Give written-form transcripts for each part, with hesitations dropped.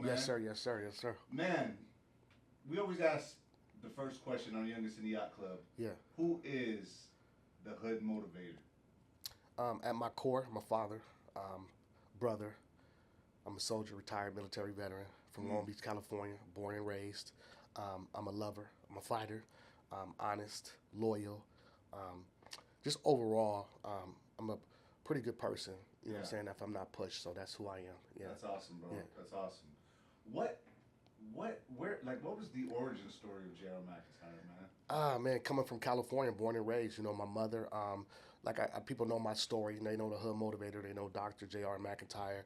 man. Yes, sir. Yes, sir. Yes, sir. Man, we always ask the first question on Youngest in the Yacht Club. Yeah. Who is the Hood Motivator? At my core, I'm a father, brother. I'm a soldier, retired military veteran from Long Mm. Beach, California, born and raised. I'm a lover. I'm a fighter. Honest, loyal. Um, just overall, I'm a pretty good person. You know what Yeah. I'm saying? If I'm not pushed, so that's who I am. Yeah. That's awesome, bro. Yeah. That's awesome. What, what was the origin story of JayR Macintyre, man? Ah, man, coming from California, born and raised, my mother, people know my story, and they know the Hood Motivator, they know Dr. JayR Macintyre,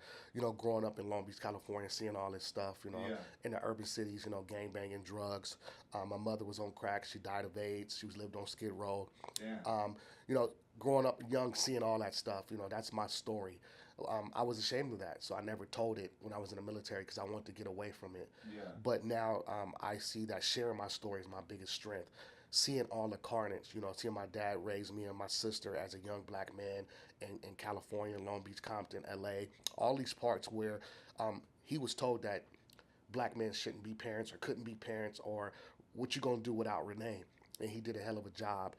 growing up in Long Beach, California, seeing all this stuff, Yeah. in the urban cities, gang banging, drugs. My mother was on crack, she died of AIDS, she was lived on Skid Row. Damn. You know, growing up young, seeing all that stuff, that's my story. I was ashamed of that, so I never told it when I was in the military because I wanted to get away from it. Yeah. But now I see that sharing my story is my biggest strength. Seeing all the carnage, seeing my dad raise me and my sister as a young black man in California, Long Beach, Compton, LA, all these parts where he was told that black men shouldn't be parents or couldn't be parents or what you gonna do without Renee. And he did a hell of a job.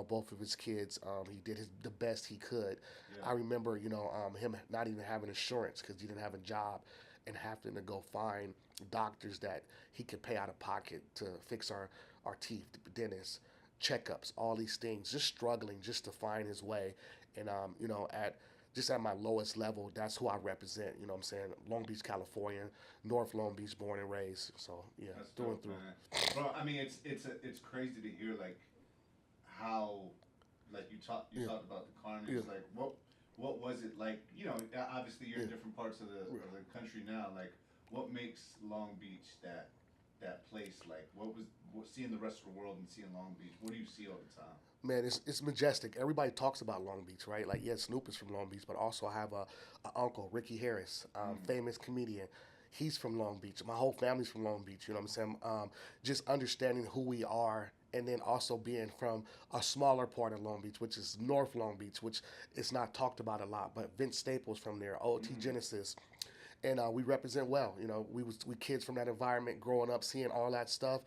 Both of his kids, he did the best he could. Yeah. I remember, him not even having insurance because he didn't have a job and having to go find doctors that he could pay out of pocket to fix our teeth, dentists, checkups, all these things, just struggling just to find his way. And, at just at my lowest level, that's who I represent. You know what I'm saying? Long Beach, California, North Long Beach, born and raised. So yeah, That's through and dope, through. man. Bro, I mean, it's crazy to hear like how like you Yeah, talked about the carnage. yeah, Like what was it like? Obviously you're yeah, in different parts of the country now. Like what makes Long Beach that place? Like what seeing the rest of the world and seeing Long Beach? What do you see all the time? man, it's majestic. Everybody talks about Long Beach, right? Like, yeah, Snoop is from Long Beach, but also I have a uncle, Ricky Harris, Mm. famous comedian. He's from Long Beach. My whole family's from Long Beach. You know what I'm saying? Just understanding who we are, and then also being from a smaller part of Long Beach, which is North Long Beach, which is not talked about a lot. But Vince Staples from there, OT Mm. Genesis, and we represent well. We kids from that environment, growing up, seeing all that stuff,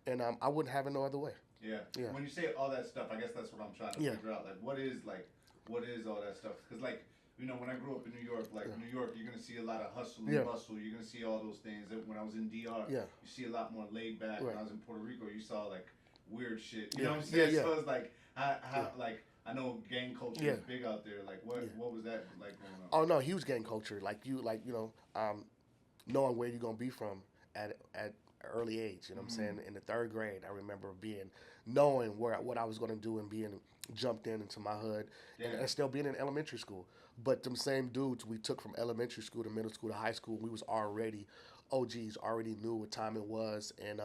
and I wouldn't have it no other way. Yeah. Yeah, When you say all that stuff, I guess that's what I'm trying to yeah, figure out. Like what is all that stuff? Because like when I grew up in New York, like yeah, New York, you're gonna see a lot of hustle and yeah, bustle. You're gonna see all those things. And when I was in DR, yeah, you see a lot more laid back. When right, I was in Puerto Rico, you saw like weird shit. You yeah, know what I'm yeah, saying? yeah, So it's like how yeah, like I know gang culture yeah, is big out there. Like yeah. what was that like growing up? Oh no, huge gang culture. Knowing where you're gonna be from at an early age. You know what I'm Mm. saying? In the third grade, I remember knowing what I was gonna do and being jumped into my hood, and Damn. still being in elementary school. But them same dudes we took from elementary school to middle school to high school, we was already OGs, already knew what time it was, and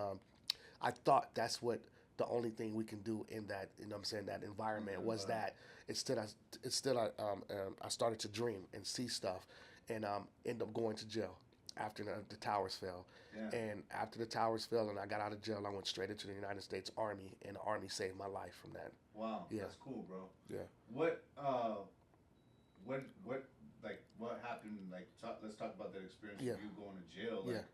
I thought that's what the only thing we can do in that, you know what I'm saying, that In environment that was environment. that. Instead I started to dream and see stuff, and end up going to jail after the towers fell. Yeah. And after the towers fell and I got out of jail, I went straight into the United States Army, and the Army saved my life from that. Wow. Yeah, That's cool, bro. yeah, What what like what happened? Like let's talk about that experience yeah, of you going to jail. yeah. Like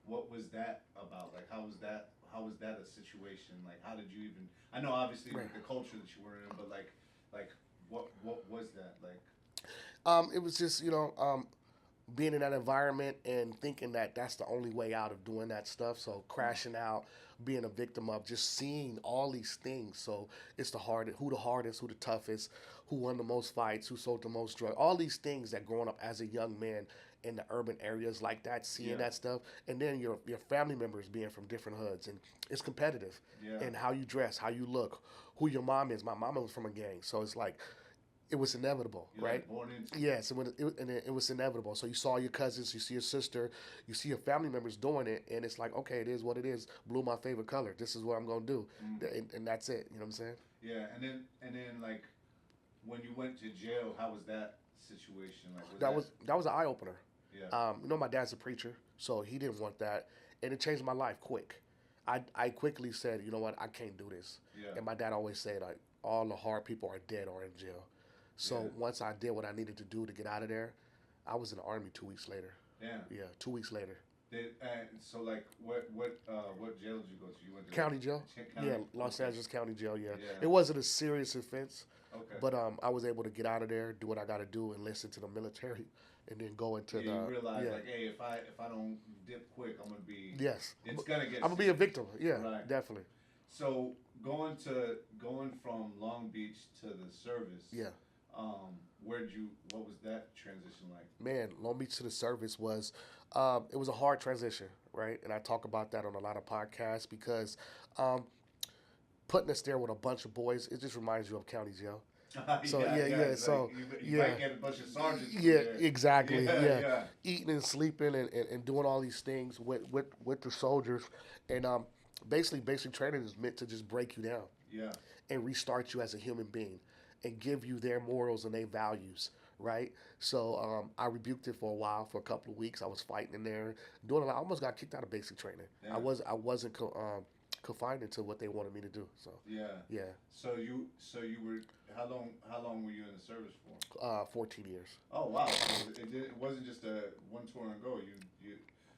what was that about? Like how was that? How was that a situation? Like how did you even? I know obviously Right. with the culture that you were in, but like what was that like? It was just being in that environment and thinking that that's the only way out of doing that stuff. So Mm. crashing out, being a victim of just seeing all these things. So it's who the hardest, who the toughest, who won the most fights, who sold the most drugs. All these things that growing up as a young man in the urban areas like that, seeing Yeah. that stuff, and then your family members being from different hoods, and it's competitive, Yeah. and how you dress, how you look, who your mom is. My mama was from a gang, so it's like it was inevitable, You're right? like born into it. Yes, and it was inevitable. So you saw your cousins, you see your sister, you see your family members doing it, and it's like, okay, it is what it is. Blue, my favorite color. This is what I'm gonna do, Mm. and that's it. You know what I'm saying? Yeah, and then like when you went to jail, how was that situation? Like was That that? was that was an eye opener. Yeah. My dad's a preacher, so he didn't want that, and it changed my life quick. I quickly said, you know what, I can't do this, Yeah. and my dad always said, like, all the hard people are dead or in jail. Yeah. So once I did what I needed to do to get out of there, I was in the army 2 weeks later. Damn. Yeah, 2 weeks later. And so like what jail did you go to? You went to County jail. county? Yeah, Los Okay. Angeles County Jail. Yeah, Yeah. it wasn't a serious offense, Okay. but I was able to get out of there, do what I got to do, and listen to the military, and then go into Yeah, you the realize yeah. like, hey, if I don't dip quick, I'm gonna be. Yes, It's gonna get. I'm gonna be a serious. victim. Yeah, Right. definitely. So going from Long Beach to the service. Yeah. What was that transition like? Man, Long Beach to the service was, it was a hard transition, right? And I talk about that on a lot of podcasts because um, putting us there with a bunch of boys, it just reminds you of county jail. So yeah. It's So like you yeah, might get a bunch of sergeants. yeah, There. exactly. Yeah, Yeah, yeah, eating and sleeping and doing all these things with the soldiers, and basically basic training is meant to just break you down yeah, and restart you as a human being and give you their morals and their values, right? So I rebuked it for a while, for a couple of weeks. I was fighting in there, doing a lot. I almost got kicked out of basic training. yeah, I wasn't confined into what they wanted me to do. So yeah. yeah, So you were how long were you in the service for? 14 years. Oh wow! So it wasn't just a one tour and go. You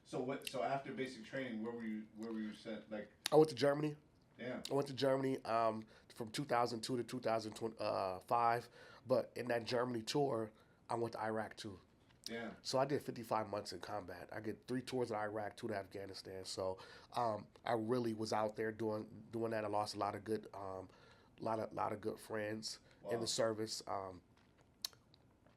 so what? So after basic training, where were you sent? Like I went to Germany. damn. I went to Germany from 2002 to 2005. But in that Germany tour, I went to Iraq too. Yeah. So I did 55 months in combat. I did 3 tours in Iraq, 2 to Afghanistan. So I really was out there doing that. I lost a lot of good, lot of good friends in Wow. the service.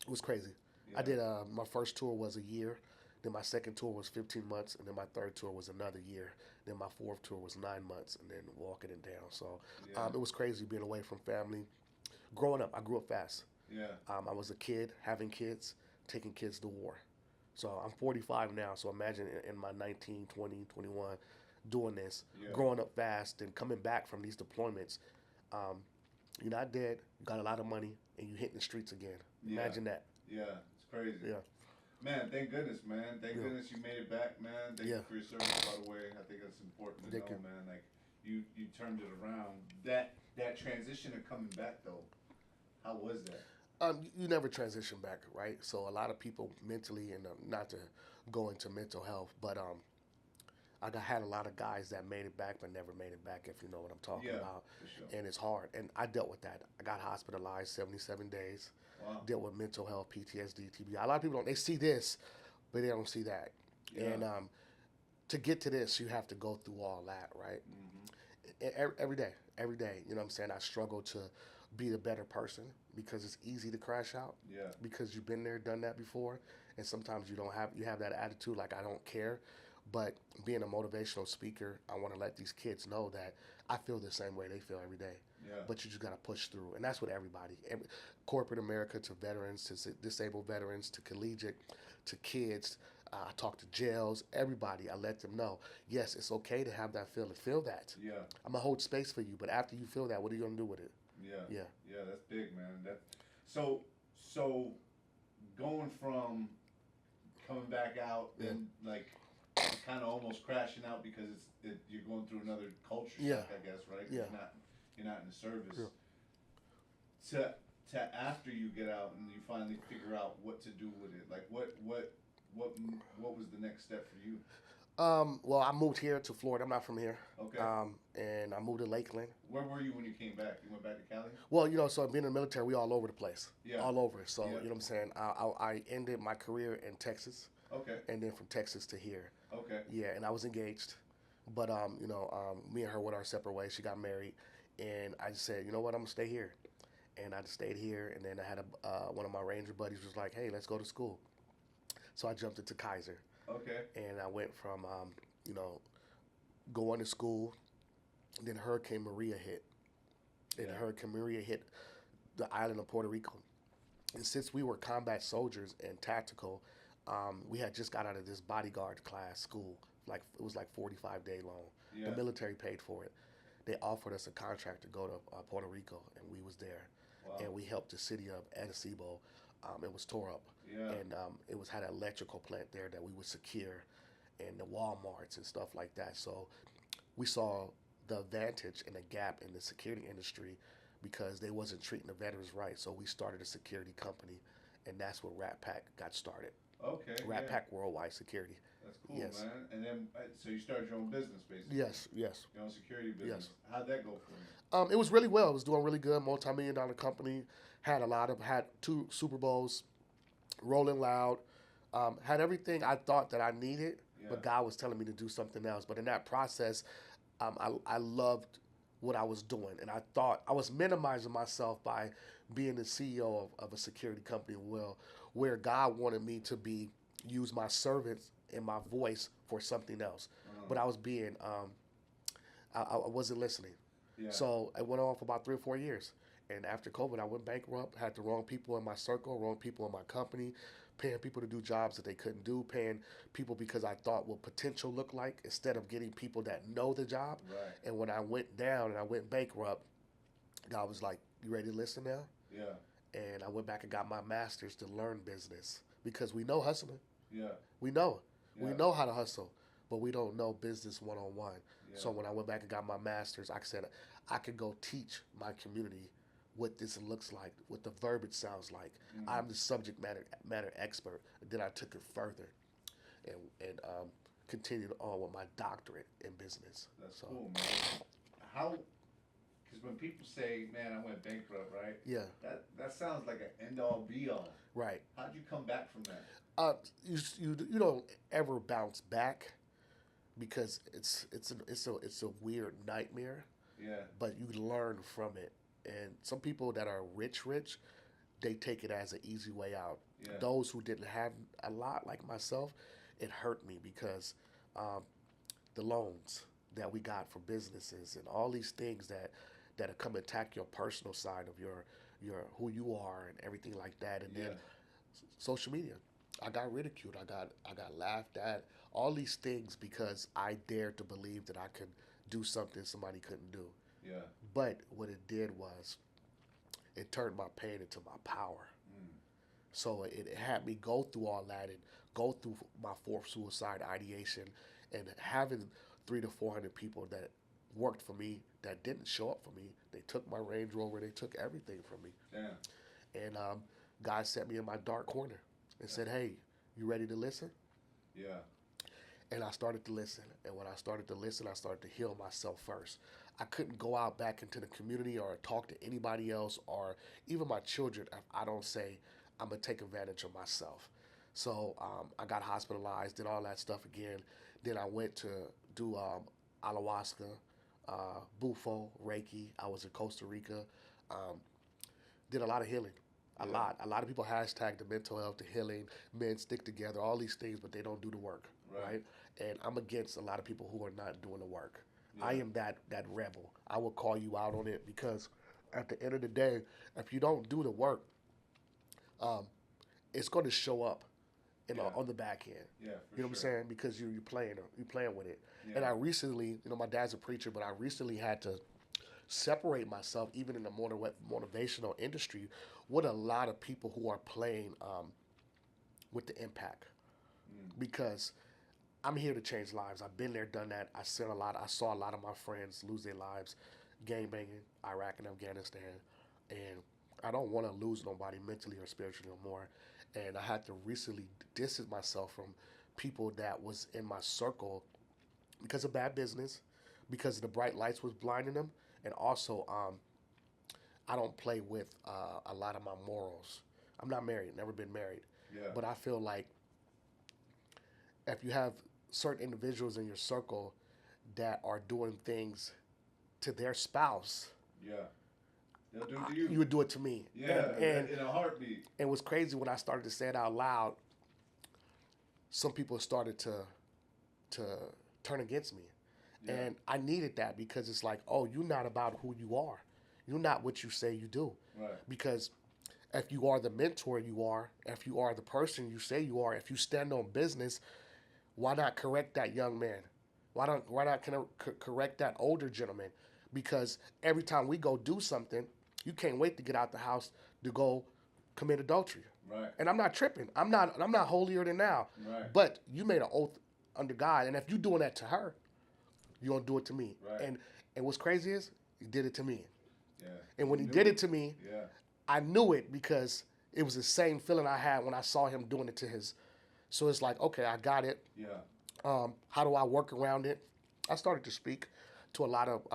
It was crazy. Yeah. I did my first tour was a year. Then my second tour was 15 months, and then my third tour was another year. Then my fourth tour was 9 months, and then walking it down. So Yeah. it was crazy being away from family. Growing up, I grew up fast. Yeah. I was a kid, having kids, taking kids to war. So I'm 45 now, so imagine in my 19, 20, 21 doing this, Yeah. growing up fast and coming back from these deployments. Um, you're not dead, you got a lot of money, and you hitting the streets again. Yeah. Imagine that. Yeah. It's crazy. Yeah. Man, thank goodness, man. Thank Yeah. goodness you made it back, man. Thank Yeah. you for your service, by the way. I think that's important to Thank know, you. man. Like you turned it around. That transition of coming back though, how was that? You never transition back, right? So a lot of people mentally, and not to go into mental health, but had a lot of guys that made it back but never made it back, if you know what I'm talking Yeah, about. for sure. And it's hard. And I dealt with that. I got hospitalized 77 days, Wow. dealt with mental health, PTSD, TBI. A lot of people they see this, but they don't see that. Yeah. And to get to this, you have to go through all that, right? Every day, you know what I'm saying? I struggle to be the better person because it's easy to crash out Yeah. because you've been there, done that before, and sometimes you have that attitude like I don't care. But being a motivational speaker, I want to let these kids know that I feel the same way they feel every day. Yeah. But you just got to push through, and that's what corporate America, to veterans, to disabled veterans, to collegiate, to kids. I talk to jails, everybody. I let them know, yes, it's okay to have that feeling. Feel that. Yeah. I'm gonna hold space for you, but after you feel that, what are you gonna do with it? Yeah. Yeah. Yeah, that's big, man. So going from coming back out and like kind of almost crashing out because you're going through another culture Yeah. shock, I guess, right? Yeah. You're not in the service. Yeah. To after you get out and you finally figure out what to do with it, like what was the next step for you? Well, I moved here to Florida. I'm not from here. Okay. And I moved to Lakeland. Where were you when you came back? You went back to Cali? Well, so being in the military, we all over the place. Yeah. All over. So, Yeah. you know what I'm saying? I ended my career in Texas, Okay. and then from Texas to here. Okay. Yeah, and I was engaged. But, me and her went our separate ways. She got married. And I just said, you know what, I'm going to stay here. And I just stayed here. And then I had one of my Ranger buddies was like, hey, let's go to school. So I jumped into Kaiser. Okay. And I went from, going to school. Then Hurricane Maria hit. And Yeah. Hurricane Maria hit the island of Puerto Rico. And since we were combat soldiers and tactical, we had just got out of this bodyguard class school. It was 45-day long. Yeah. The military paid for it. They offered us a contract to go to Puerto Rico, and we was there. Wow. And we helped the city of Arecibo. It was tore up. Yeah. And it had an electrical plant there that we would secure, and the Walmarts and stuff like that. So we saw the advantage and the gap in the security industry because they wasn't treating the veterans right. So we started a security company, and that's where Rat Pack got started. Okay. Rat yeah. Pack Worldwide Security. That's cool, Yes. man. And then, so you started your own business, basically. Yes, yes. Your own security business. Yes. How'd that go for you? It was really well. It was doing really good. Multi-million-dollar company. Had 2 Super Bowls. Rolling Loud. Had everything I thought that I needed, but God was telling me to do something else. But in that process, I loved what I was doing, and I thought I was minimizing myself by being the CEO of a security company. Well, where God wanted me to use my servants and my voice for something else, but I was being I wasn't listening. Yeah. So it went on for about 3 or 4 years. And after COVID, I went bankrupt, had the wrong people in my circle, wrong people in my company, paying people to do jobs that they couldn't do, paying people because I thought what potential looked like instead of getting people that know the job. Right. And when I went down and I went bankrupt, God was like, you ready to listen now? Yeah. And I went back and got my master's to learn business because we know hustling. Yeah. We know. Yeah. We know how to hustle, but we don't know business one-on-one. Yeah. So when I went back and got my master's, I said I could go teach my community what this looks like, what the verbiage sounds like. I'm the subject matter expert. And then I took it further and continued on with my doctorate in business. That's cool, man. How? Because when people say, "Man, I went bankrupt," right? Yeah. That sounds like an end all be all. Right. How'd you come back from that? You don't ever bounce back because it's a weird nightmare. Yeah. But you learn from it. And some people that are rich, they take it as an easy way out. Yeah. Those who didn't have a lot, like myself, it hurt me because the loans that we got for businesses and all these things that come attack your personal side of your who you are and everything like that. And then social media, I got ridiculed. I got laughed at. All these things because I dared to believe that I could do something somebody couldn't do. Yeah. But what it did was it turned my pain into my power. So it had me go through all that and go through my 4th suicide ideation and having 300 to 400 people that worked for me that didn't show up for me. They took my Range Rover. They took everything from me. Damn. And God set me in my dark corner and said, hey, you ready to listen? Yeah. And I started to listen. And when I started to listen, I started to heal myself first. I couldn't go out back into the community or talk to anybody else or even my children if I don't say I'm going to take advantage of myself. So I got hospitalized, did all that stuff again. Then I went to do ayahuasca, bufo, Reiki. I was in Costa Rica. Did a lot of healing. A lot of people hashtag the mental health, the healing, men stick together, all these things, but they don't do the work, right? And I'm against a lot of people who are not doing the work. Yeah. I am that rebel. I will call you out on it because at the end of the day, if you don't do the work, it's going to show up on the back end. Yeah, you know what I'm saying? Because you're playing with it. Yeah. And I recently, my dad's a preacher, but I recently had to separate myself, even in the motivational industry, with a lot of people who are playing with the impact. Because I'm here to change lives. I've been there, done that. I saw a lot of my friends lose their lives gang banging, Iraq and Afghanistan. And I don't want to lose nobody mentally or spiritually no more. And I had to recently distance myself from people that was in my circle because of bad business, because the bright lights was blinding them. And also, I don't play with a lot of my morals. I'm not married, never been married. Yeah. But I feel like if you have certain individuals in your circle that are doing things to their spouse, they'll do it to you. You would do it to me. Yeah, and in a heartbeat. And what's crazy, when I started to say it out loud, some people started to turn against me. Yeah. And I needed that because it's like, oh, you're not about who you are. You're not what you say you do. Right. Because if you are the mentor you are, if you are the person you say you are, if you stand on business, why not correct that young man? Why not correct that older gentleman? Because every time we go do something, you can't wait to get out the house to go commit adultery. Right. And I'm not tripping. I'm not holier than thou. Right. But you made an oath under God, and if you're doing that to her, you're gonna do it to me. Right. And what's crazy is he did it to me. Yeah. And when he did it to me, yeah, I knew it because it was the same feeling I had when I saw him doing it to his. So it's like, okay, I got it. Yeah. How do I work around it? I started to speak to a lot of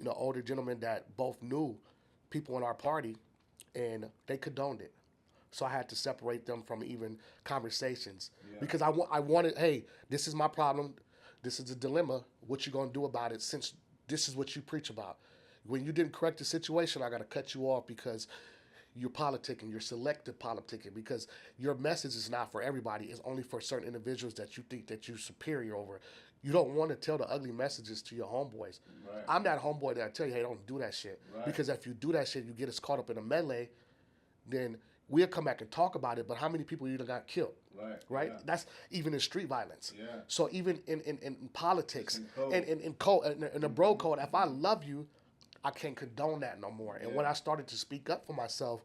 older gentlemen that both knew people in our party, and they condoned it. So I had to separate them from even conversations because I wanted, hey, this is my problem, this is a dilemma. What you gonna do about it? Since this is what you preach about. When you didn't correct the situation, I gotta cut you off because you're politicking, you're selective politicking, because your message is not for everybody. It's only for certain individuals that you think that you're superior over. You don't want to tell the ugly messages to your homeboys. Right. I'm that homeboy that I tell you, hey, don't do that shit. Right. Because if you do that shit, you get us caught up in a melee, then we'll come back and talk about it. But how many people you done got killed? Right? Yeah. That's even in street violence. Yeah. So even in politics and in the bro code, if I love you, I can't condone that no more. And when I started to speak up for myself,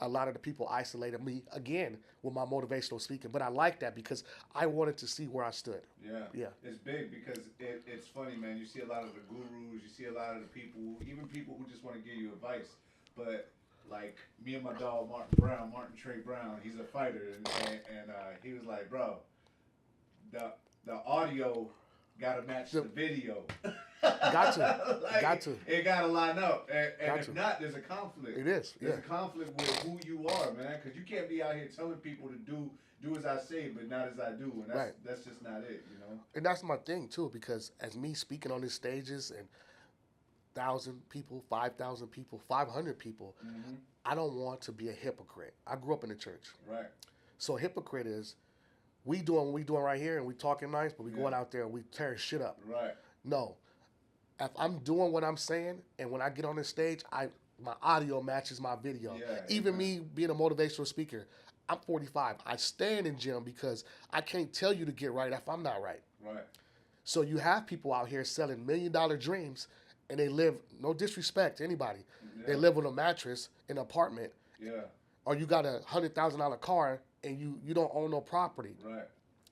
a lot of the people isolated me again with my motivational speaking. But I like that because I wanted to see where I stood. Yeah. It's big because it's funny, man. You see a lot of the gurus, you see a lot of the people, even people who just want to give you advice. But like me and my dog Martin Trey Brown, he's a fighter, and he was like, bro, the audio gotta match the video. Got to. Like, got to. It gotta line up. And if not, there's a conflict. It is. There's a conflict with who you are, man. Because you can't be out here telling people to do as I say, but not as I do. And that's just not it, you know? And that's my thing, too, because as me speaking on these stages and 1,000 people, 5,000 people, 500 people, I don't want to be a hypocrite. I grew up in the church. Right. So a hypocrite is, we doing what we doing right here and we talking nice, but we going out there and we tearing shit up. Right. No. If I'm doing what I'm saying, and when I get on this stage, my audio matches my video. Yeah, Even me being a motivational speaker, I'm 45. I stand in gym because I can't tell you to get right if I'm not right. Right. So you have people out here selling $1 million dreams, and they live, no disrespect to anybody, they live with a mattress in an apartment. Yeah. Or you got a $100,000 car and you don't own no property. Right.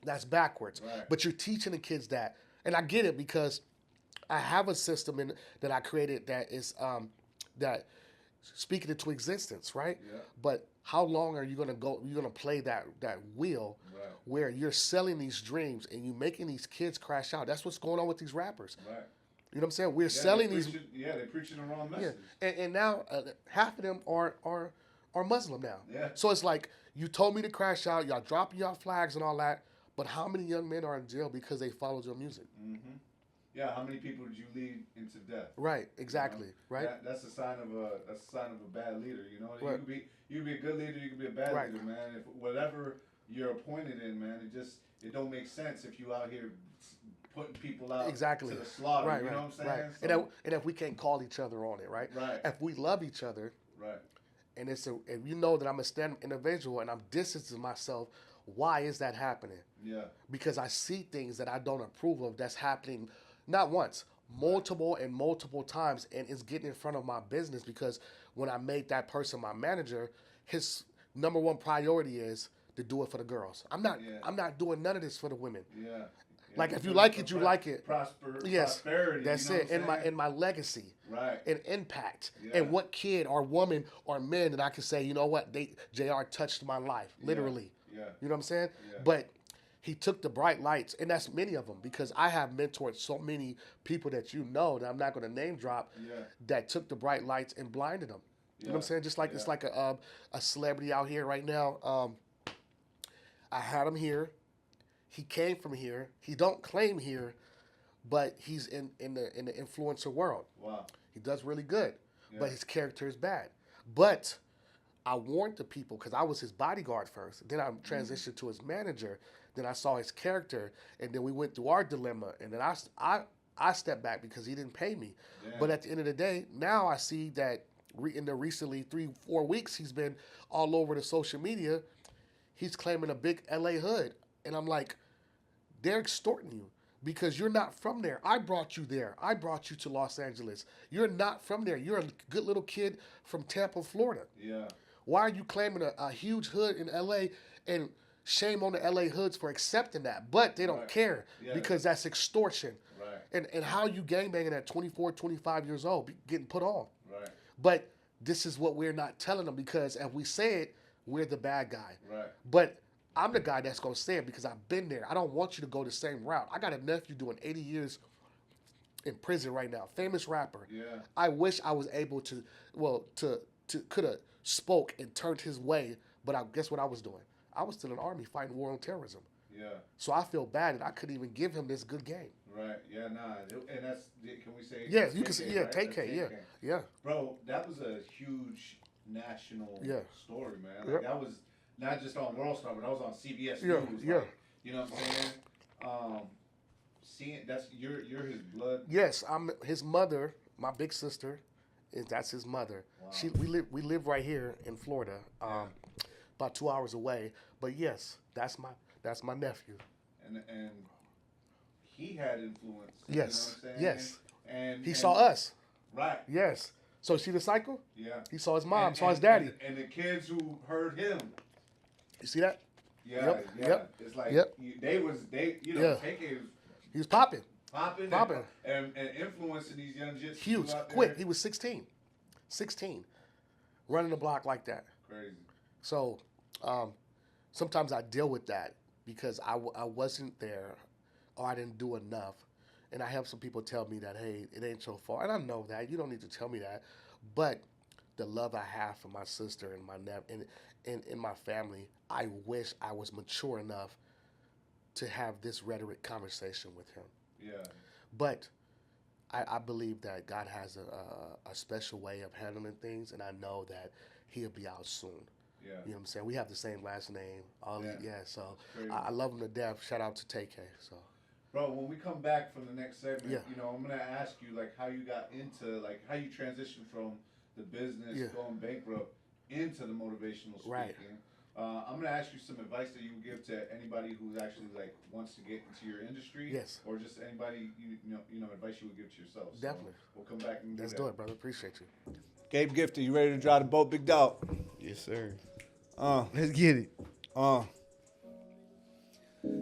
That's backwards. Right. But you're teaching the kids that, and I get it because I have a system that I created that is that speaking into existence, right? Yeah. But how long are you gonna go? You're gonna play that wheel where you're selling these dreams and you making these kids crash out. That's what's going on with these rappers. Right. You know what I'm saying? We're selling these. Yeah, they're preaching the wrong message. Yeah. And now half of them are Muslim now. Yeah. So it's like, you told me to crash out. Y'all dropping y'all flags and all that. But how many young men are in jail because they followed your music? Mm-hmm. Yeah, how many people did you lead into death? Right, exactly. You know? Right. That's a sign of a bad leader. You know, right. you can be a good leader, you can be a bad leader, man. If whatever you're appointed in, man, it don't make sense if you out here putting people out to the slaughter. Right, you know what I'm saying? Right. So, and if we can't call each other on it, right? Right. If we love each other, right. And if you know that I'm a stand individual and I'm distancing myself, why is that happening? Yeah. Because I see things that I don't approve of that's happening not once, multiple times, and it's getting in front of my business because when I made that person my manager, his number one priority is to do it for the girls. I'm not doing none of this for the women. Yeah. Like if you like it, you like it. Prosperity. That's you know it. In my legacy. Right. And impact. Yeah. And what kid or woman or man that I can say, you know what, JayR touched my life, literally. Yeah. You know what I'm saying? Yeah. But he took the bright lights, and that's many of them because I have mentored so many people that you know that I'm not going to name drop that took the bright lights and blinded them. You know what I'm saying? Just like it's like a celebrity out here right now. I had him here. He came from here. He don't claim here, but he's in the influencer world. Wow. He does really good, but his character is bad. But I warned the people because I was his bodyguard first. Then I transitioned to his manager. Then I saw his character, and then we went through our dilemma. And then I stepped back because he didn't pay me. Yeah. But at the end of the day, now I see that in the recently 3-4 weeks, he's been all over the social media. He's claiming a big LA hood. And I'm like, they're extorting you because you're not from there. I brought you there. I brought you to Los Angeles. You're not from there. You're a good little kid from Tampa, Florida. Yeah. Why are you claiming a huge hood in LA? And shame on the LA hoods for accepting that. But they don't care because that's extortion. Right. And how you gangbanging at 24, 25 years old, getting put on. Right. But this is what we're not telling them because if we say it, we're the bad guy. Right. But I'm the guy that's gonna say it because I've been there. I don't want you to go the same route. I got a nephew doing 80 years in prison right now, famous rapper. Yeah. I wish I was able to, well, to could have spoke and turned his way, but guess what I was doing? I was still in the army fighting war on terrorism. Yeah. So I feel bad that I couldn't even give him this good game. Right. Yeah. Nah. And that's. Can we say? Yeah, you can say. Yeah, right? take care. Yeah. Yeah. Bro, that was a huge national story, man. Like, that was not just on World Star, but that was on CBS News. Yeah. Like, you know what I'm saying? Seeing that's you're his blood. Yes, I'm his mother. My big sister, that's his mother. Wow. We live right here in Florida, about 2 hours away. But yes, that's my nephew. And he had influence. Yes. You know what I'm saying? Yes. And he saw us. Right. Yes. So see the cycle? Yeah. He saw his mom, saw his daddy. And the kids who heard him. You see that? Yeah. Yep. Yeah. Yep. It's like yep. He was popping. And influencing these young jits. Huge. Quick. He was 16. 16. Running the block like that. Crazy. So sometimes I deal with that because I wasn't there or I didn't do enough. And I have some people tell me that, hey, it ain't so far. And I know that. You don't need to tell me that. But the love I have for my sister and my nephew and my family, I wish I was mature enough to have this rhetoric conversation with him. Yeah. But I believe that God has a special way of handling things, and I know that he'll be out soon. Yeah. You know what I'm saying? We have the same last name. So crazy. I love him to death. Shout out to TK. So. Bro, when we come back from the next segment, Yeah. I'm gonna ask you like how you got into how you transitioned from the business going bankrupt into the motivational speaking. Right. I'm gonna ask you some advice that you would give to anybody who's actually wants to get into your industry. Yes. Or just anybody advice you would give to yourself. So Definitely. we'll come back and Let's do it, brother. Appreciate you. Gabe Gifter, you ready to drive the boat, big dog? Yes, sir. Let's get it.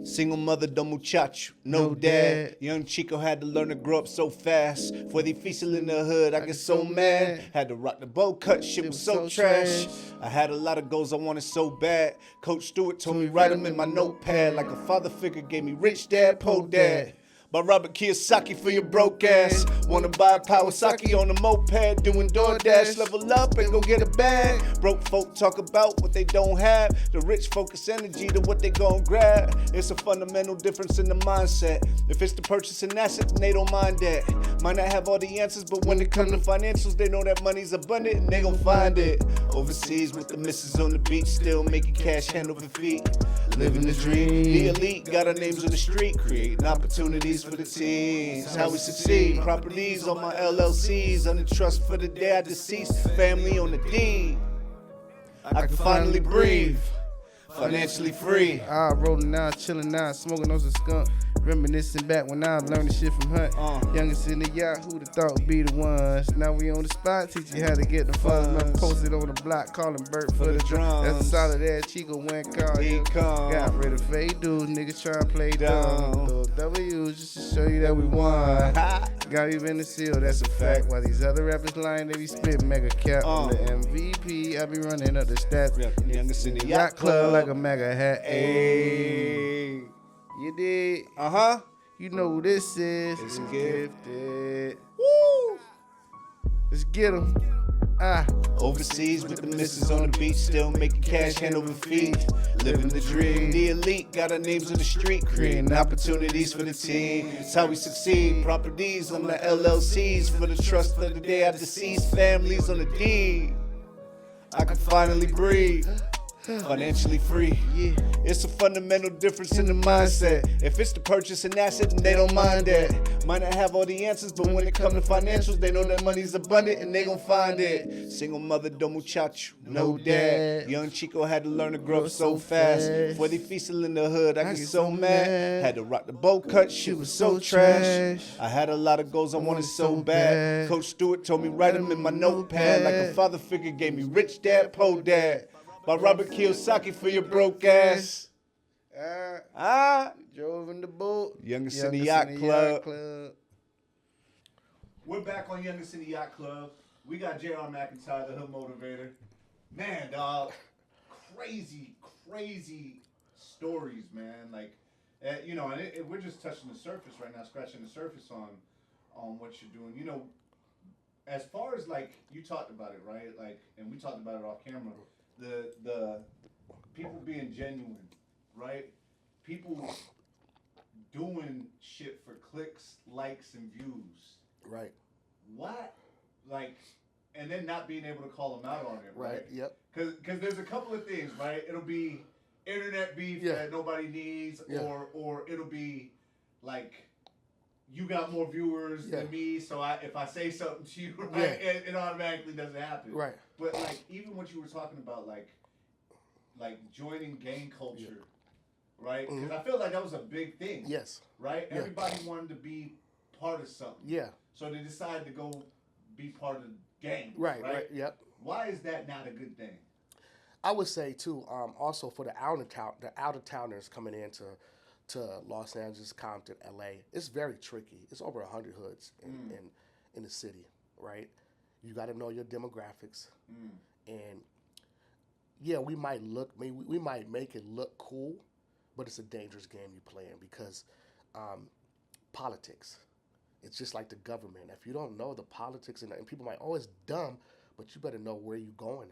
Single mother, no muchacho, no dad. Young Chico had to learn to grow up so fast. For the feastal in the hood, I get so mad. Had to rock the bowl cut, shit was so trash. I had a lot of goals I wanted so bad. Coach Stewart told me write them in my notepad. Like a father figure gave me rich dad, po dad. By Robert Kiyosaki for your broke ass. Wanna buy a Kawasaki on a moped, doing DoorDash. Level up and go get a bag. Broke folk talk about what they don't have. The rich focus energy to what they gon' grab. It's a fundamental difference in the mindset. If it's to purchase an asset, then they don't mind that. Might not have all the answers, but when it comes to financials, they know that money's abundant and they gon' find it. Overseas with the missus on the beach, still making cash hand over feet. Living the dream. The elite got our names on the street, creating opportunities for the teens. How we succeed. Properties on my LLCs, under trust for the day I deceased. Family on the deed. I can finally breathe. Financially free. I rolling now, chilling now, smoking on some skunk. Reminiscing back when I learned shit from Hunt. Youngest in the yacht, who'da thought would be the ones. Now we on the spot, teach you how to get the funds. Man, posted on the block, calling Bert for the drums. That's a solid ass Chico went call. Got rid of fake dudes, niggas trying to play dumb. Little W just to show you that we won. Got even the seal, that's a fact. While these other rappers lying, they be spit mega cap. On the MVP, I be running up the stats. Youngest in the Yacht Club like a mega hat. Ayy. You did. You know who this is. It's Gifted. Woo! Let's get him. Overseas with the missus on the beach, still making cash hand over feet. Living the dream. The elite got our names on the street, creating opportunities for the team. It's how we succeed. Properties on the LLCs for the trust for the day I deceased. Families on the deed. I can finally breathe. Financially free. Yeah. It's a fundamental difference in the mindset. If it's to purchase an asset, then they don't mind that. Might not have all the answers, but when it comes to financials, they know that money's abundant and they gon' find it. Single mother, no muchacho, no dad. Young Chico had to learn to grow up so fast. Before they feastal in the hood, I get so mad. Had to rock the bowl cut, shit was so trash. I had a lot of goals I wanted so bad. Coach Stewart told me write them in my notepad. Like a father figure gave me rich dad, po dad. By Robert Kiyosaki for your broke ass. Drove in the boat. Youngest in the Yacht Club. We're back on Youngest in the Yacht Club. We got JayR Macintyre, the Hood Motivator. Man, dog, crazy stories, man. Like, you know, and we're just touching the surface right now, scratching the surface on what you're doing. You know, as far as like you talked about it, right? Like, and we talked about it off camera. The people being genuine, right? People doing shit for clicks, likes, and views. Right. What, like, and then not being able to call them out on it, right? Yep. Because there's a couple of things, right? It'll be internet beef that nobody needs, or it'll be like, you got more viewers than me, so if I say something to you, right, it automatically doesn't happen. Right. But like, even what you were talking about, like joining gang culture, right? Because I feel like that was a big thing. Yes. Right? Yeah. Everybody wanted to be part of something. Yeah. So they decided to go be part of the gang. Right. Yep. Why is that not a good thing? I would say too. Also for the out of towners coming into Los Angeles, Compton, LA, it's very tricky. It's over 100 hoods in the city, right? You got to know your demographics, and we might make it look cool, but it's a dangerous game you're playing because politics. It's just like the government. If you don't know the politics, and people might, it's dumb, but you better know where you're going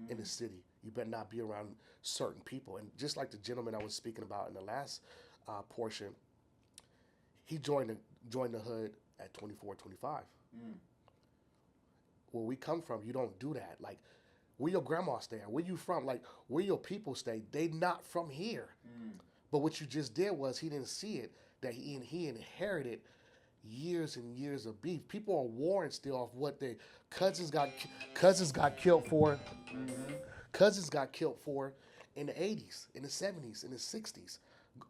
in the city. You better not be around certain people. And just like the gentleman I was speaking about in the last portion, he joined the hood at 24, 25. Where we come from, you don't do that. Like, where your grandma stay? Where you from? Like, where your people stay? They not from here. But what you just did was he didn't see it, that he inherited years and years of beef. People are warring still off what their cousins got killed for. Cousins got killed for in the 80s, in the 70s, in the 60s.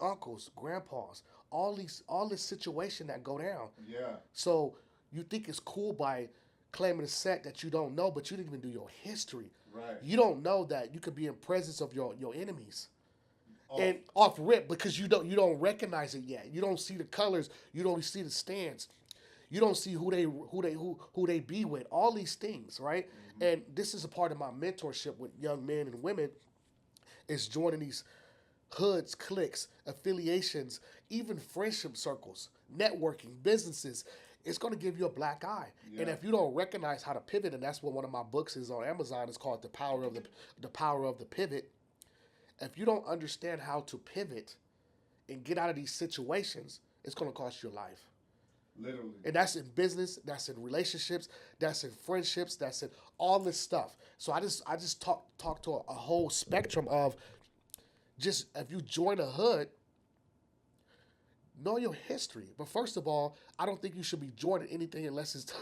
Uncles, grandpas, all this situation that go down. Yeah. So you think it's cool by claiming a set that you don't know, but you didn't even do your history. Right. You don't know that you could be in presence of your enemies. And off rip, because you don't recognize it yet. You don't see the colors. You don't see the stance. You don't see who they be with. All these things, right? And this is a part of my mentorship with young men and women, is joining these hoods, cliques, affiliations, even friendship circles, networking, businesses. It's going to give you a black eye. Yeah. And if you don't recognize how to pivot, and that's what one of my books is on Amazon, it's called The Power of the Pivot. If you don't understand how to pivot and get out of these situations, it's going to cost you your life. Literally. And that's in business, that's in relationships, that's in friendships, that's in all this stuff. So I just talk to a whole spectrum of just, if you join a hood, know your history. But first of all, I don't think you should be joining anything unless it's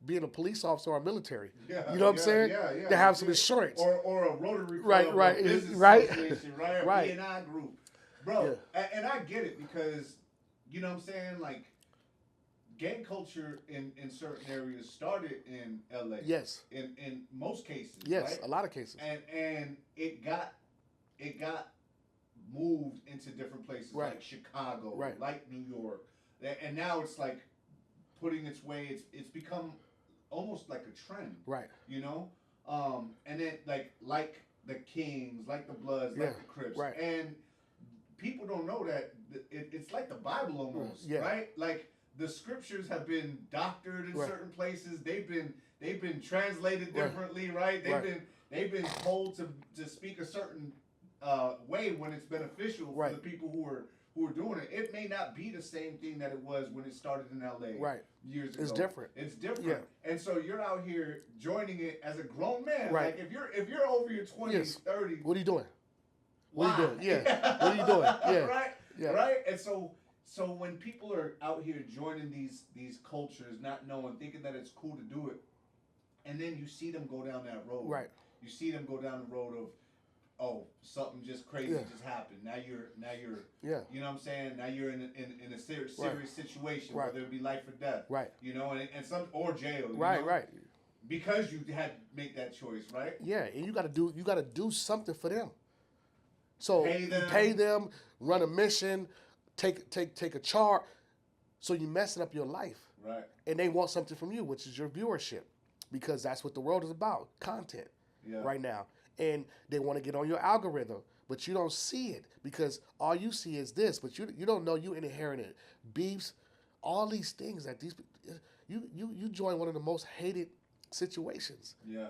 being a police officer or military. Yeah, you know what I'm saying? Yeah. To have some insurance. Or a Rotary Club, right, business right, association, right? Right. A B&I group. Bro, and I get it because, you know what I'm saying? Like, gang culture in certain areas started in LA. Yes. In most cases. Yes, right? A lot of cases. And it got moved into different places, like Chicago, like New York. And now it's like putting its way, it's become almost like a trend. Right. You know? And then like the Kings, like the Bloods, like the Crips. Right. And people don't know that it's like the Bible almost, right? Like, the scriptures have been doctored in certain places. They've been translated differently, right? They've been told to speak a certain way when it's beneficial for the people who are doing it. It may not be the same thing that it was when it started in LA years ago. It's different. It's different. Yeah. And so you're out here joining it as a grown man. Right. Like, if you're over your 20s, 30s. What are you doing? What are you doing? Yeah. What are you doing? Yeah. Right? Yeah. Right? And so when people are out here joining these cultures, not knowing, thinking that it's cool to do it, and then you see them go down that road. Right. You see them go down the road of, something just crazy just happened. Now you're you know what I'm saying? Now you're in a serious situation, whether it be life or death. Right. You know, and some, or jail. You know? Right. Because you had to make that choice, right? Yeah, and you gotta do something for them. So pay them, run a mission, take a chart, so you're messing up your life. Right. And they want something from you, which is your viewership, because that's what the world is about, content right now. And they want to get on your algorithm, but you don't see it because all you see is this, but you don't know you inherited beefs, all these things that you join one of the most hated situations. Yeah.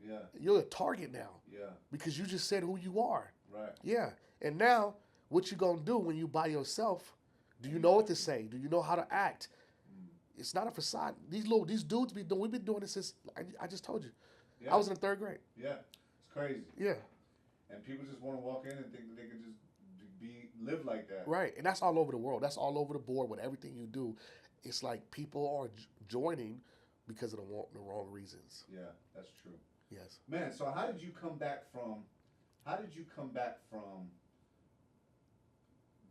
Yeah. You're a target now. Yeah. Because you just said who you are. Right. Yeah. And now, what you gonna do when you by yourself? Do you know what to say? Do you know how to act? It's not a facade. These dudes we've been doing this since, I just told you. Yeah. I was in the 3rd grade. Yeah. It's crazy. Yeah. And people just want to walk in and think that they can just live like that. Right. And that's all over the world. That's all over the board with everything you do. It's like people are joining because of the wrong reasons. Yeah, that's true. Yes. Man, so how did you come back from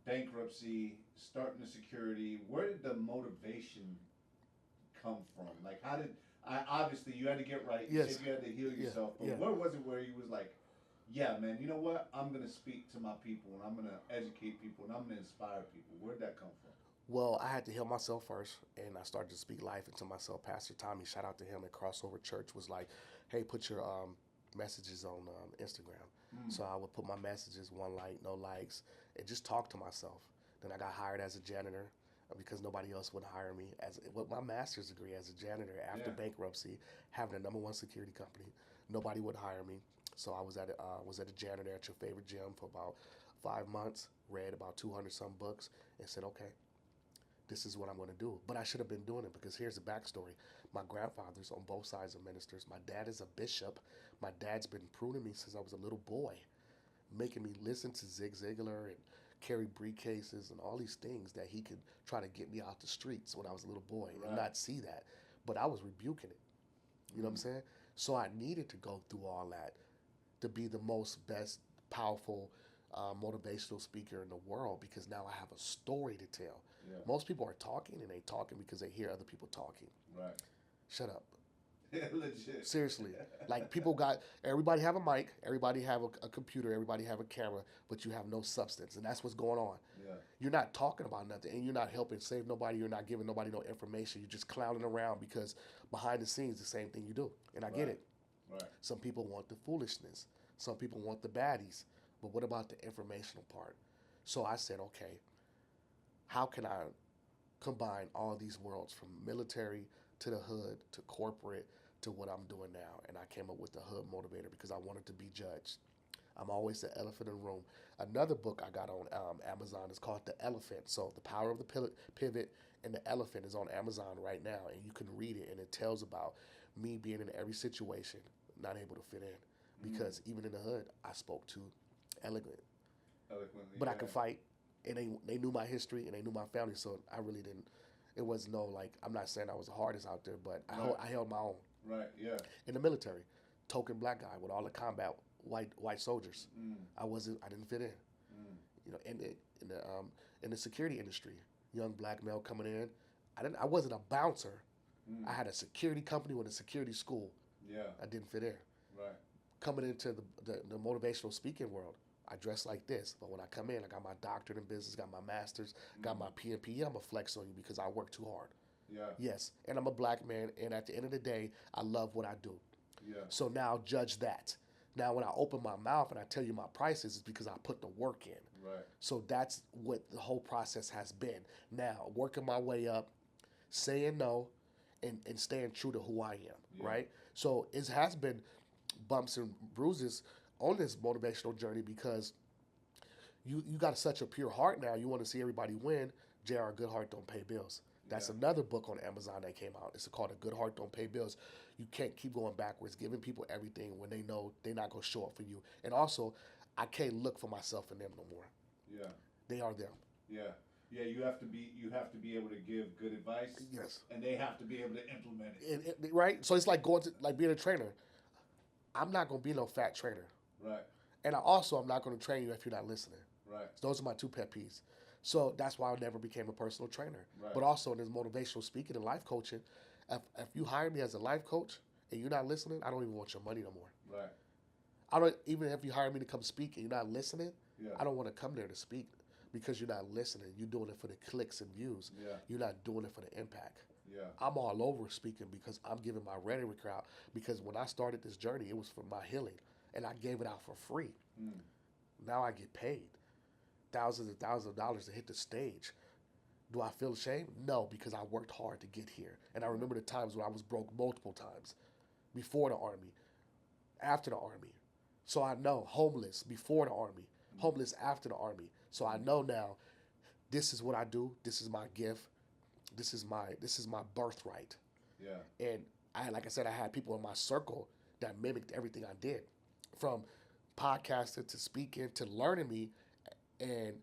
bankruptcy, starting the security? Where did the motivation come from? Like, obviously you had to get right. You Yes. said you had to heal yourself. Yeah. But where was it where you was like, yeah, man, you know what? I'm going to speak to my people and I'm going to educate people and I'm going to inspire people. Where'd that come from? Well, I had to heal myself first, and I started to speak life into myself. Pastor Tommy, shout out to him at Crossover Church, was like, hey, put your messages on Instagram. So I would put my messages, 1 like, no likes, and just talk to myself. Then I got hired as a janitor because nobody else would hire me with my master's degree as a janitor after bankruptcy, having the #1 security company. Nobody would hire me. So I was at a janitor at your favorite gym for about 5 months, read about 200 some books, and said, okay, this is what I'm going to do. But I should have been doing it because here's the backstory. My grandfather's on both sides of ministers. My dad is a bishop. My dad's been pruning me since I was a little boy, making me listen to Zig Ziglar and carry briefcases and all these things that he could try to get me out the streets when I was a little boy and not see that. But I was rebuking it. You know what I'm saying? So I needed to go through all that to be the best, powerful, motivational speaker in the world because now I have a story to tell. Yeah. Most people are talking and they talking because they hear other people talking. Right. Shut up. Legit. Seriously. Like everybody have a mic, everybody have a computer, everybody have a camera, but you have no substance. And that's what's going on. Yeah. You're not talking about nothing and you're not helping save nobody. You're not giving nobody no information. You're just clowning around because behind the scenes, the same thing you do. And I get it. Right. Some people want the foolishness. Some people want the baddies. But what about the informational part? So I said, okay, how can I combine all these worlds from military to the hood to corporate to what I'm doing now? And I came up with the Hood Motivator because I wanted to be judged. I'm always the elephant in the room. Another book I got on Amazon is called The Elephant. So The Power of the Pivot and The Elephant is on Amazon right now, and you can read it, and it tells about me being in every situation, not able to fit in. Because even in the hood, I spoke too eloquently, but I could fight. And they knew my history and they knew my family, so I really didn't. It was no like I'm not saying I was the hardest out there, but I held my own. Right. Yeah. In the military, token black guy with all the combat white soldiers. I didn't fit in. You know, in the security industry, young black male coming in, I wasn't a bouncer. I had a security company with a security school. Yeah. I didn't fit in. Right. Coming into the motivational speaking world, I dress like this, but when I come in, I got my doctorate in business, got my master's, got my PMP. I'm going to flex on you because I work too hard. Yeah. Yes, and I'm a black man, and at the end of the day, I love what I do. Yeah. So now judge that. Now when I open my mouth and I tell you my prices, it's because I put the work in. Right. So that's what the whole process has been. Now, working my way up, saying no, and staying true to who I am, right? So it has been bumps and bruises on this motivational journey because you got such a pure heart now. You want to see everybody win. JayR, A Good Heart Don't Pay Bills. That's another book on Amazon that came out. It's called A Good Heart Don't Pay Bills. You can't keep going backwards, giving people everything when they know they're not going to show up for you. And also, I can't look for myself in them no more. Yeah. They are them. Yeah. Yeah, you have to be able to give good advice. Yes. And they have to be able to implement it. Right? So it's like being a trainer. I'm not going to be no fat trainer. Right. And I'm not going to train you if you're not listening. Right. So those are my 2 pet peeves. So that's why I never became a personal trainer. Right. But also in this motivational speaking and life coaching, if you hire me as a life coach and you're not listening, I don't even want your money no more. Right. Even if you hire me to come speak and you're not listening, Yeah. I don't want to come there to speak because you're not listening. You're doing it for the clicks and views. Yeah. You're not doing it for the impact. Yeah. I'm all over speaking because I'm giving my rhetoric out. Because when I started this journey, it was for my healing, and I gave it out for free. Now I get paid thousands and thousands of dollars to hit the stage. Do I feel ashamed? No, because I worked hard to get here. And I remember the times when I was broke multiple times. Before the Army, after the Army. So I know, homeless before the Army, homeless after the Army. So I know now, this is what I do, this is my gift, this is my birthright. Yeah. And like I said, I had people in my circle that mimicked everything I did. From podcasting to speaking to learning me and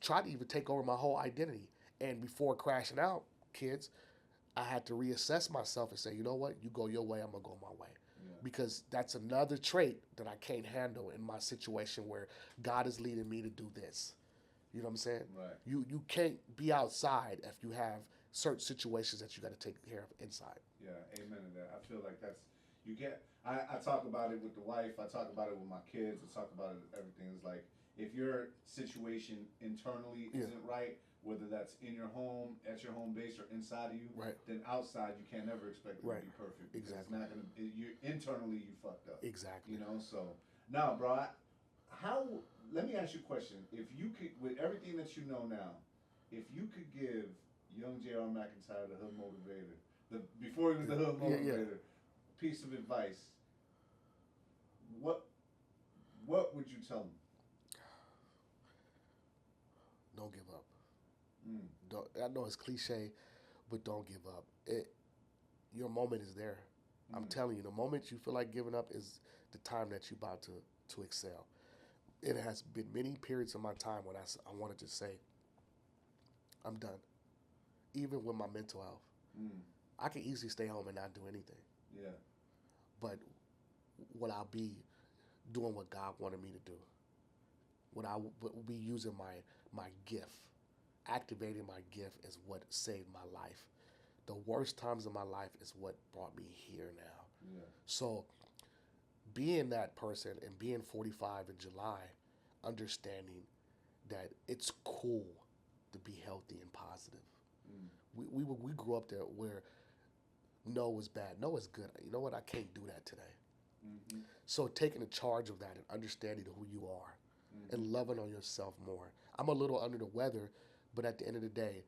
try to even take over my whole identity. And before crashing out, kids, I had to reassess myself and say, you know what, you go your way, I'm gonna go my way. Yeah. Because that's another trait that I can't handle in my situation where God is leading me to do this. You know what I'm saying? Right. You can't be outside if you have certain situations that you got to take care of inside. Yeah, amen to that. I feel like that's, you get, I talk about it with the wife, I talk about it with my kids, I talk about it with everything. It's like, if your situation internally isn't right, whether that's in your home, at your home base, or inside of you, Right. then outside you can't never expect it to be perfect. Because Exactly. It's not gonna, you internally you fucked up. Exactly. You know, so now, bro, let me ask you a question. If you could, with everything that you know now, if you could give young JayR Macintyre, the Hood Motivator, before he was the Hood Motivator, piece of advice, what would you tell him? Don't give up. I know it's cliche, but don't give up. Your moment is there. I'm telling you, the moment you feel like giving up is the time that you're about to excel. It has been many periods of my time when I wanted to say, I'm done. Even with my mental health. I can easily stay home and not do anything. Yeah. But would I be doing what God wanted me to do? Would I be using my gift? Activating my gift is what saved my life. The worst times of my life is what brought me here now. Yeah. So being that person and being 45 in July, understanding that it's cool to be healthy and positive. We grew up there where no is bad, no is good. You know what? I can't do that today. So taking the charge of that and understanding who you are and loving on yourself more. I'm a little under the weather, but at the end of the day,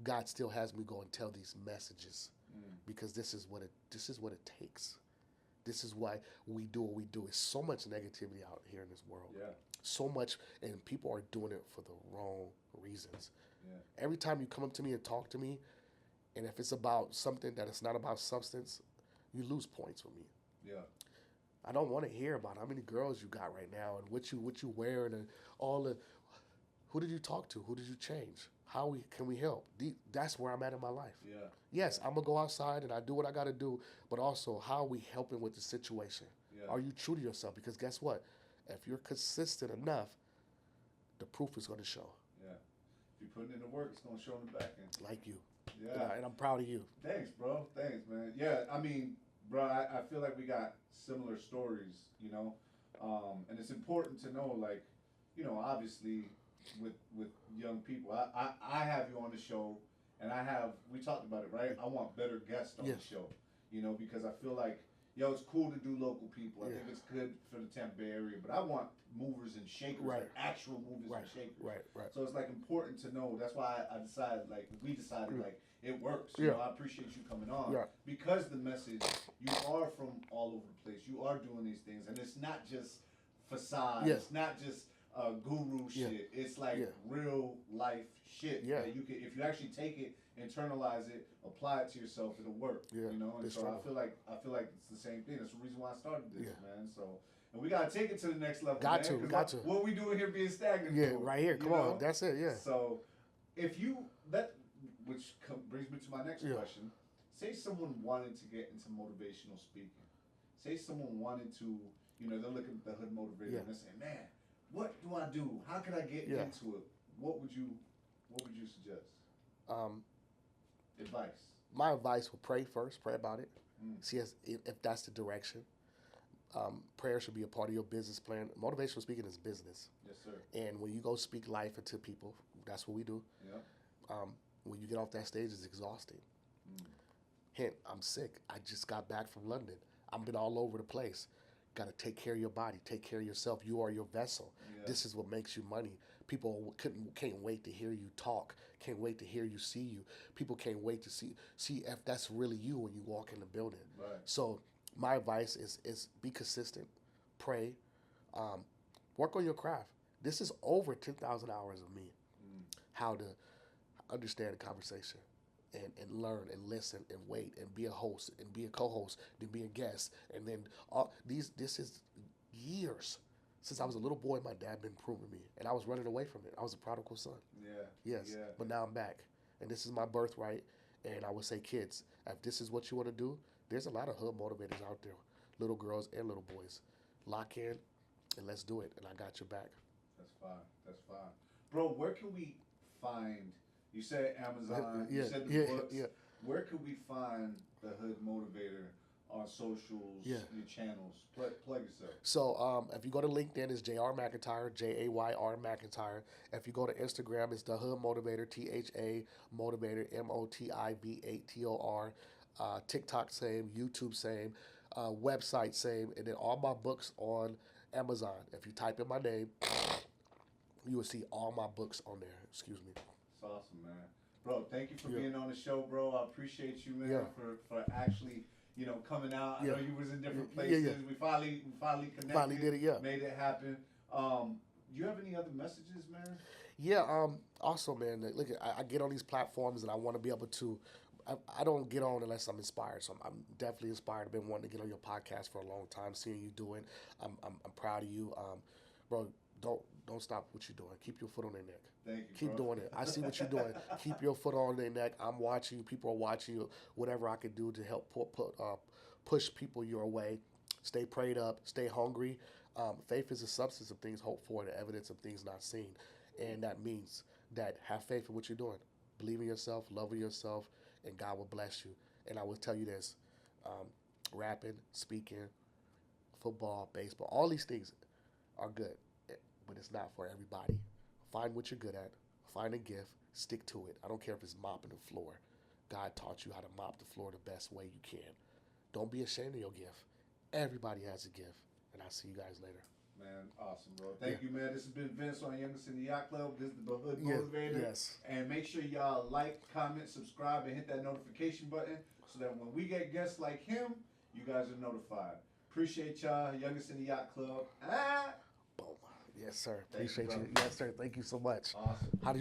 God still has me go and tell these messages because this is what it takes. This is why we do what we do. It's so much negativity out here in this world. Yeah. So much, and people are doing it for the wrong reasons. Yeah. Every time you come up to me and talk to me, and if it's about something that it's not about substance, you lose points with me. Yeah. I don't want to hear about how many girls you got right now and what you wearing and all the. Who did you talk to? Who did you change? Can we help? That's where I'm at in my life. Yeah. Yes, I'm gonna go outside and I do what I gotta do, but also how are we helping with the situation? Yeah. Are you true to yourself? Because guess what? If you're consistent enough, the proof is gonna show. Yeah. If you're putting in the work, it's gonna show in the back end. Like you. Yeah. And I'm proud of you. Thanks, bro. Thanks, man. Yeah, I mean, bro, I feel like we got similar stories, you know, and it's important to know, like, you know, obviously with young people, I have you on the show, and we talked about it, right? I want better guests on the show, you know, because I feel like, yo, it's cool to do local people. I think it's good for the Tampa Bay area, but I want movers and shakers, like actual movers and shakers. Right. So it's like important to know. That's why we decided like it works. You know, I appreciate you coming on because the message, you are from all over the place. You are doing these things, and it's not just facade. It's not just guru shit. It's like real life shit. Yeah. That you can, if you actually take it, internalize it, apply it to yourself, it'll work. Yeah. You know, and It's so struggle. I feel like it's the same thing. That's the reason why I started this, man. So. And we gotta take it to the next level. Got man, to. What we doing here being stagnant? Yeah, for, right here. Come on, that's it. Yeah. So, if you which brings me to my next question. Say someone wanted to get into motivational speaking. Say someone wanted to, you know, they're looking at the Hood Motivator and they're saying, "Man, what do I do? How can I get into it?" What would you suggest? Advice. My advice will pray first. Pray about it. See if that's the direction. Prayer should be a part of your business plan. Motivational speaking is business. Yes, sir. And when you go speak life into people, that's what we do. Yeah. When you get off that stage, it's exhausting. Hint, I'm sick. I just got back from London. I've been all over the place. Got to take care of your body, take care of yourself. You are your vessel. Yeah. This is what makes you money. People can't wait to hear you talk. Can't wait to hear you, see you. People can't wait to see if that's really you when you walk in the building. Right. So my advice is be consistent, pray, work on your craft. This is over 10,000 hours of me. How to understand a conversation and learn and listen and wait and be a host and be a co-host, then be a guest. And then this is years. Since I was a little boy, my dad been proving me, and I was running away from it. I was a prodigal son. Yeah. Yes, Yeah. but now I'm back, and this is my birthright. And I would say, kids, if this is what you want to do, there's a lot of hood motivators out there, little girls and little boys. Lock in, and let's do it. And I got your back. That's fine. That's fine, bro. Where can we find? You said Amazon. Yeah, You said the yeah, books. yeah. Where can we find the Hood Motivator on socials? Yeah. Your channels. Plug yourself. So if you go to LinkedIn, it's JayR Macintyre, JayR Macintyre. If you go to Instagram, it's the Hood Motivator, THA Motivator, MOTIVATOR. TikTok same, YouTube same, website same, and then all my books on Amazon. If you type in my name, you will see all my books on there. Excuse me. It's awesome, man. Bro, thank you for Yeah. being on the show, bro. I appreciate you, man, Yeah. for actually, coming out. I Yeah. know you was in different Yeah, places. yeah. We finally connected. Finally did it, yeah. Made it happen. You have any other messages, man? Yeah. Also, man, look, I get on these platforms and I want to be able to. I don't get on unless I'm inspired. So I'm definitely inspired. I've been wanting to get on your podcast for a long time. Seeing you doing, I'm proud of you, bro. Don't stop what you're doing. Keep your foot on their neck. Thank you, Keep bro. doing it. I see what you're doing. Keep your foot on their neck. I'm watching you. People are watching you. Whatever I can do to help push people your way. Stay prayed up. Stay hungry. Faith is a substance of things hoped for, the evidence of things not seen. And that means that have faith in what you're doing. Believe in yourself, love in yourself, and God will bless you. And I will tell you this, rapping, speaking, football, baseball, all these things are good, but it's not for everybody. Find what you're good at. Find a gift. Stick to it. I don't care if it's mopping the floor. God taught you how to mop the floor the best way you can. Don't be ashamed of your gift. Everybody has a gift. And I'll see you guys later. Man, awesome, bro. Thank you, man. This has been Vince on Youngest in the Yacht Club. This is the Hood Motivator. Yes. And make sure y'all like, comment, subscribe, and hit that notification button so that when we get guests like him, you guys are notified. Appreciate y'all. Youngest in the Yacht Club. Boom. Yes, sir. Thank you, Appreciate you. brother. Yes, sir. Thank you so much. Awesome. How do you